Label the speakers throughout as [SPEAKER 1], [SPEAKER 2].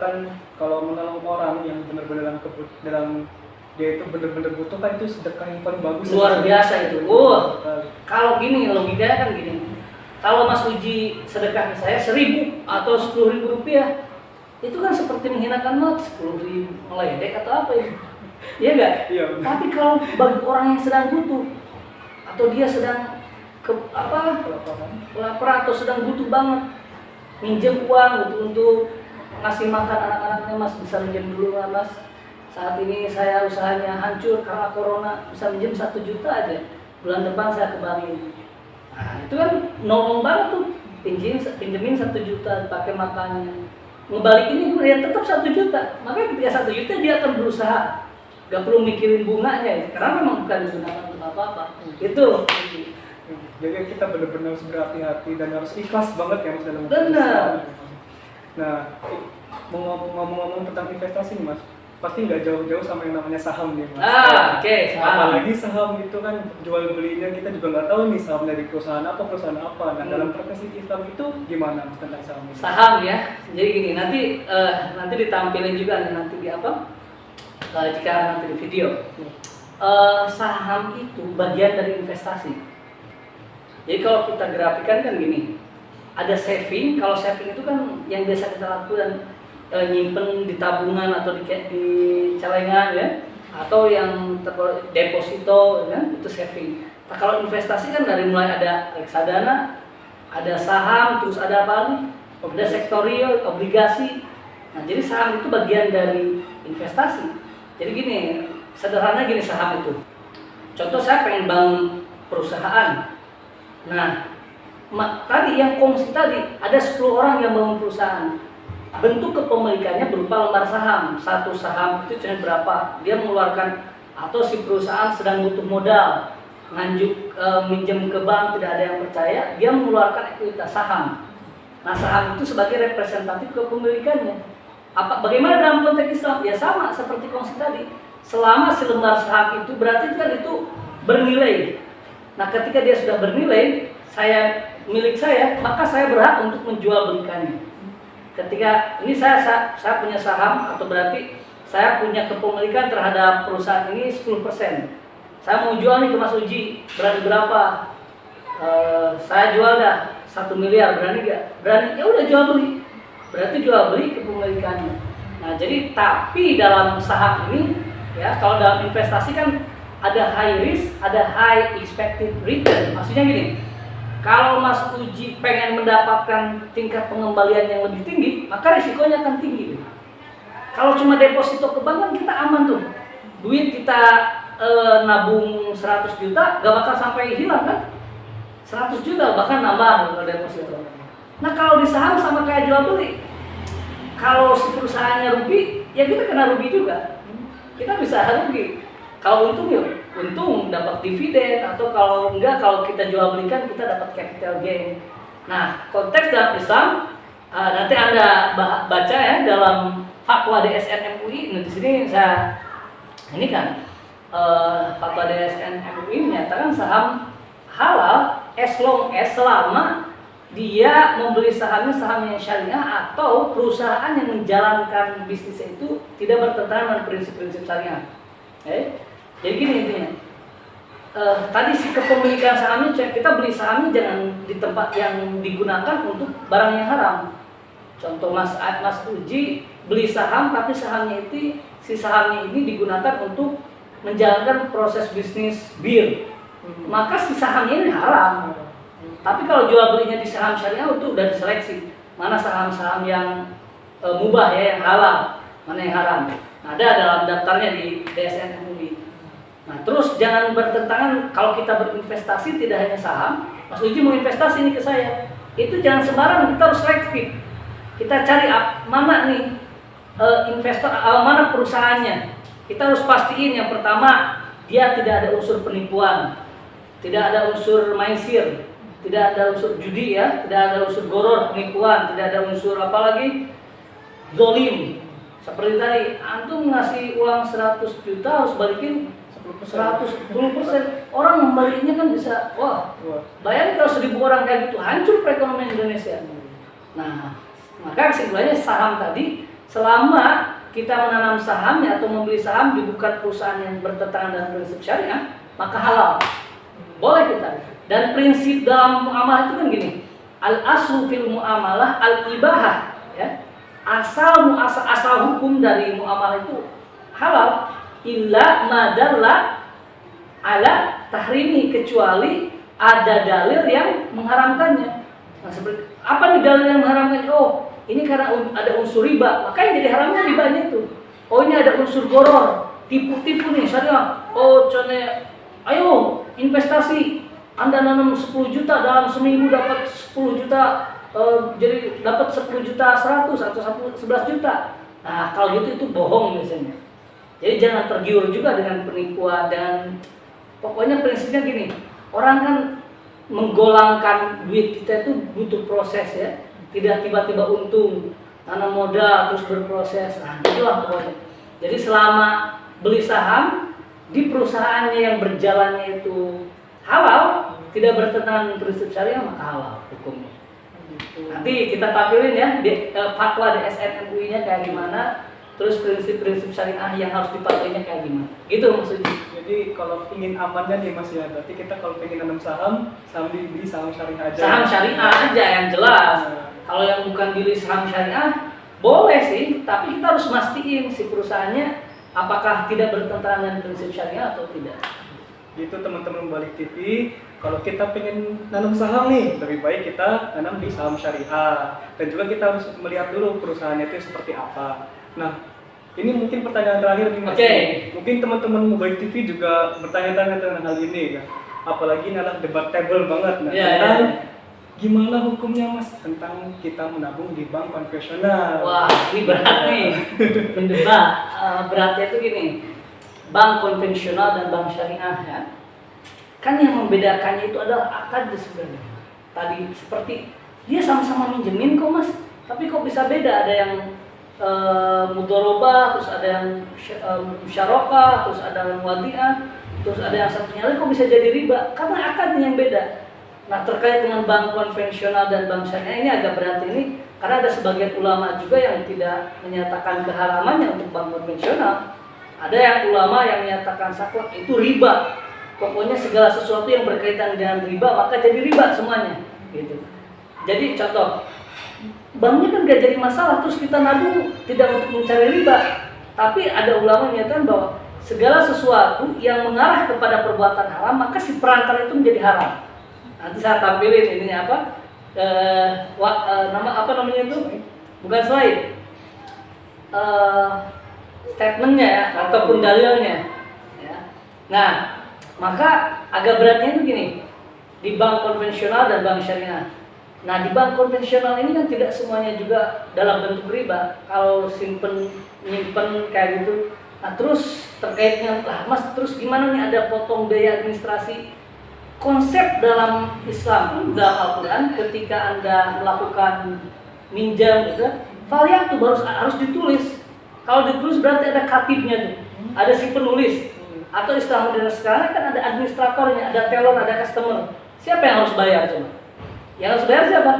[SPEAKER 1] misalkan kalau menolong orang yang benar-benar dalam dia itu benar-benar butuh kan, itu sedekah yang paling bagus.
[SPEAKER 2] Luar biasa itu. Kalau gini logikanya kan gini. Kalau Mas Uji sedekah ke saya 1.000 atau 10.000 rupiah, itu kan seperti menghinakan Mas, 10.000 meledek atau apa ya? Iya nggak?
[SPEAKER 1] Iya.
[SPEAKER 2] Tapi kalau bagi orang yang sedang butuh atau dia sedang lapar atau sedang butuh banget, minjem uang untuk ngasih makan anak-anaknya, Mas bisa minjem dulu lah Mas. Saat ini saya usahanya hancur karena corona, bisa minjem 1 juta aja. Bulan depan saya kembali. Nah, itu kan nolong banget tuh. Pinjemin 1 juta pakai makannya. Ngebalikinnya juga ya tetap 1 juta. Makanya ketika 1 juta dia akan berusaha. Gak perlu mikirin bunganya ya, karena memang bukan digunakan untuk apa-apa. Gitu.
[SPEAKER 1] Jadi kita benar-benar harus berhati-hati dan harus ikhlas banget ya Mas dalam
[SPEAKER 2] benar.
[SPEAKER 1] Nah, ngomong-ngomong tentang investasi nih Mas, pasti nggak jauh-jauh sama yang namanya saham nih Mas.
[SPEAKER 2] Oke, saham.
[SPEAKER 1] Apalagi saham itu kan jual belinya kita juga nggak tahu nih saham dari perusahaan apa. Nah, dalam perspektif Islam itu gimana Mas tentang saham ini?
[SPEAKER 2] Saham ya. Jadi gini, nanti ditampilin juga nanti di jika nanti di video. Saham itu bagian dari investasi. Jadi kalau kita grafikan kan gini, ada saving. Kalau saving itu kan yang biasa kita lakukan, nyimpen di tabungan atau di celengan ya, atau yang deposito ya, itu saving. Nah, kalau investasi kan dari mulai ada reksadana, ada saham, terus ada apa nih? Ada sektorial, obligasi. Nah, jadi saham itu bagian dari investasi. Jadi gini, sederhana gini saham itu. Contoh saya pengen bangun perusahaan. Nah, tadi yang kongsi tadi ada 10 orang yang bangun perusahaan. Bentuk kepemilikannya berupa lembar saham. Satu saham itu cuma berapa? Dia mengeluarkan, atau si perusahaan sedang butuh modal, minjem ke bank, tidak ada yang percaya, dia mengeluarkan ekuitas saham. Nah, saham itu sebagai representatif kepemilikannya. Bagaimana dalam konteks Islam? Ya sama seperti kongsi tadi. Selama si lembar saham itu berarti kan itu bernilai. Nah, ketika dia sudah bernilai, milik saya, maka saya berhak untuk menjual belikannya. Ketika ini saya punya saham, atau berarti saya punya kepemilikan terhadap perusahaan ini 10%. Saya mau jual nih ke Mas Uji, berani berapa? Saya jual dah 1 miliar, berani gak? Berani, ya udah jual beli. Berarti jual beli kepemilikannya. Nah, jadi tapi dalam saham ini ya, kalau dalam investasi kan ada high risk, ada high expected return. Maksudnya gini, kalau Mas Uji pengen mendapatkan tingkat pengembalian yang lebih tinggi, maka risikonya akan tinggi. Kalau cuma deposito ke bank kan kita aman tuh. Duit kita nabung 100 juta, gak bakal sampai hilang kan? 100 juta bahkan nambah kalau deposito. Nah, kalau di saham sama kayak jual beli. Kalau si perusahaannya rugi, ya kita kena rugi juga. Kita bisa rugi. Kalau untung ya untung dapat dividen, atau kalau enggak, kalau kita jual belikan kita dapat capital gain. Nah, konteks dalam Islam nanti Anda baca ya dalam fatwa DSN MUI. Nah, di sini saya ini kan fatwa DSN MUI menyatakan saham halal selama dia membeli sahamnya saham yang syariah atau perusahaan yang menjalankan bisnisnya itu tidak bertentangan dengan prinsip-prinsip syariah. Jadi gini intinya, tadi si kepemilikan sahamnya, kita beli sahamnya jangan di tempat yang digunakan untuk barang yang haram. Contoh Mas Uji beli saham, tapi si sahamnya ini digunakan untuk menjalankan proses bisnis bir, maka si sahamnya ini haram. Tapi kalau jual belinya di saham syariah itu udah diseleksi, mana saham-saham yang mubah ya, yang halal, mana yang haram. Nah, ada dalam daftarnya di DSN MUI. Nah, terus jangan bertentangan. Kalau kita berinvestasi tidak hanya saham, Mas Uji mau investasi ini ke saya, itu jangan sembarangan, kita harus selektif. Kita cari mana nih investor, mana perusahaannya. Kita harus pastiin yang pertama dia tidak ada unsur penipuan, tidak ada unsur maisir, tidak ada unsur judi ya, tidak ada unsur goror, penipuan, tidak ada unsur apalagi zolim. Seperti tadi, antum ngasih uang 100 juta harus balikin 110%. Orang membalinya kan bisa, wah, bayangin kalau 1.000 orang kayak gitu, hancur perekonomian Indonesia. Nah, maka kesimpulannya saham tadi selama kita menanam sahamnya atau membeli saham di bukan perusahaan yang bertentangan dengan prinsip syariah, maka halal. Boleh kita. Dan prinsip dalam muamalah itu kan gini, al-aslu fil muamalah al-ibahah, ya. Asal hukum dari muamalah itu halal illa madalla ala tahrimi, kecuali ada dalil yang mengharamkannya. Nah, seperti apa nih dalil yang mengharamkannya? Oh, ini karena ada unsur riba, makanya jadi haramnya ribanya itu. Oh, ini ada unsur goror, tipu-tipu nih, misalnya, oh, contohnya, ayo investasi, Anda nanam 10 juta dalam seminggu dapat 10 juta, jadi dapat 10 juta 100 atau 11 juta. Nah, kalau gitu itu bohong biasanya. Jadi jangan tergiur juga dengan penipuan, dan pokoknya prinsipnya gini, orang kan menggolangkan duit kita itu butuh proses, ya. Tidak tiba-tiba untung, tanam modal terus berproses. Nah, itulah pokoknya. Jadi selama beli saham di perusahaannya yang berjalannya itu halal, tidak bertentangan dengan prinsip syariah, maka halal hukumnya. Nanti kita tampilin ya di fatwa di SNMUI-nya kayak gimana, terus prinsip-prinsip syariah yang harus dipatuhinya kayak gimana. Gitu maksudnya.
[SPEAKER 1] Jadi kalau ingin amannya nih Mas ya, berarti kita kalau pengen nanam saham dibeli saham syariah aja.
[SPEAKER 2] Saham syariah aja yang jelas. Kalau yang bukan beli saham syariah boleh sih, tapi kita harus mastiin si perusahaannya apakah tidak bertentangan dengan prinsip syariah atau tidak.
[SPEAKER 1] Gitu teman-teman Balik TV, kalau kita pengen nanam saham nih, lebih baik kita nanam di saham syariah. Dan juga kita harus melihat dulu perusahaannya itu seperti apa. Nah, ini mungkin pertanyaan terakhir nih Mas. Mungkin teman-teman Balik TV juga bertanya-tanya tentang hal ini kan. Apalagi ini adalah debatable banget tentang gimana hukumnya Mas tentang kita menabung di bank konvensional.
[SPEAKER 2] Wah, ini berat nih. Mendebat. Beratnya itu gini. Bank konvensional dan bank syariah, ya. Kan yang membedakannya itu adalah akad sebenarnya. Tadi seperti dia sama-sama minjemin kok Mas, tapi kok bisa beda, ada yang mudharabah, terus ada yang musyarakah, terus ada yang wadiah, terus ada yang satunya lagi kok bisa jadi riba, karena akadnya yang beda. Nah, terkait dengan bank konvensional dan bank syariah ini agak berat ini, karena ada sebagian ulama juga yang tidak menyatakan keharamannya untuk bank konvensional. Ada yang ulama yang menyatakan saklek itu riba. Pokoknya segala sesuatu yang berkaitan dengan riba maka jadi riba semuanya, gitu. Jadi contoh, banknya kan gak jadi masalah, terus kita nabung tidak untuk mencari riba. Tapi ada ulama yang menyatakan bahwa segala sesuatu yang mengarah kepada perbuatan haram maka si perantara itu menjadi haram. Nanti saya tampilin ininya apa, nama apa namanya itu, bukan slide, statementnya ya, ataupun dalilnya. Ya. Nah, maka agak beratnya itu gini, di bank konvensional dan bank syariah. Nah, di bank konvensional ini kan tidak semuanya juga dalam bentuk riba. Kalau nyimpen kayak gitu. Nah, terus terkaitnya, Mas, terus gimana nih ada potong biaya administrasi? Konsep dalam Islam, dalam Al-Quran, ketika Anda melakukan minjam, gitu, valian tuh harus ditulis. Kalau ditulis berarti ada katibnya tuh, ada si penulis. Atau istilah modern sekarang kan ada administratornya, ada teller, ada customer. Siapa yang harus bayar coba? Yang harus bayar siapa?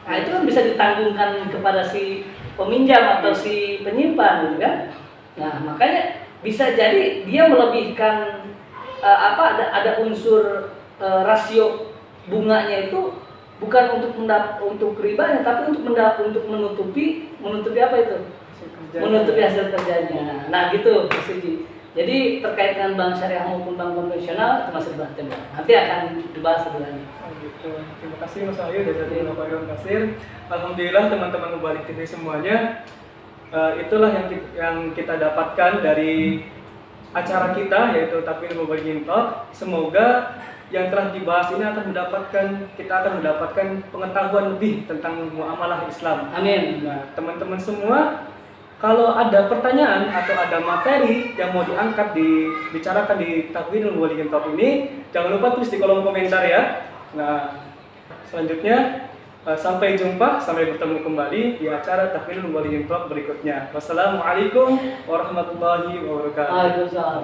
[SPEAKER 2] Nah, itu kan bisa ditanggungkan kepada si peminjam atau si penyimpan, gitu kan? Nah, makanya bisa jadi dia melebihkan ada unsur rasio bunganya itu bukan untuk ribanya, tapi untuk menutupi apa itu? Menutupi hasil kerjanya. Nah, gitu Mas Suji. Jadi terkait dengan bank syariah maupun bank konvensional itu masih dibahas. Nanti akan dibahas lebih lanjut.
[SPEAKER 1] Gitu. Terima kasih Mas Ayu dan Bapak Irwan Kasir. Alhamdulillah teman-teman Balik TV semuanya. Itulah yang kita dapatkan dari acara kita, yaitu Takfir Mubalighin Talk. Semoga yang telah dibahas ini kita akan mendapatkan pengetahuan lebih tentang muamalah Islam.
[SPEAKER 2] Amin.
[SPEAKER 1] Nah, teman-teman semua, kalau ada pertanyaan atau ada materi yang mau diangkat dibicarakan di Takfir Mubalighin Talk ini, jangan lupa tulis di kolom komentar ya. Nah, selanjutnya sampai jumpa, sampai bertemu kembali di acara Takfir Mubalighin Talk berikutnya. Wassalamualaikum warahmatullahi wabarakatuh.
[SPEAKER 2] Waalaikumsalam.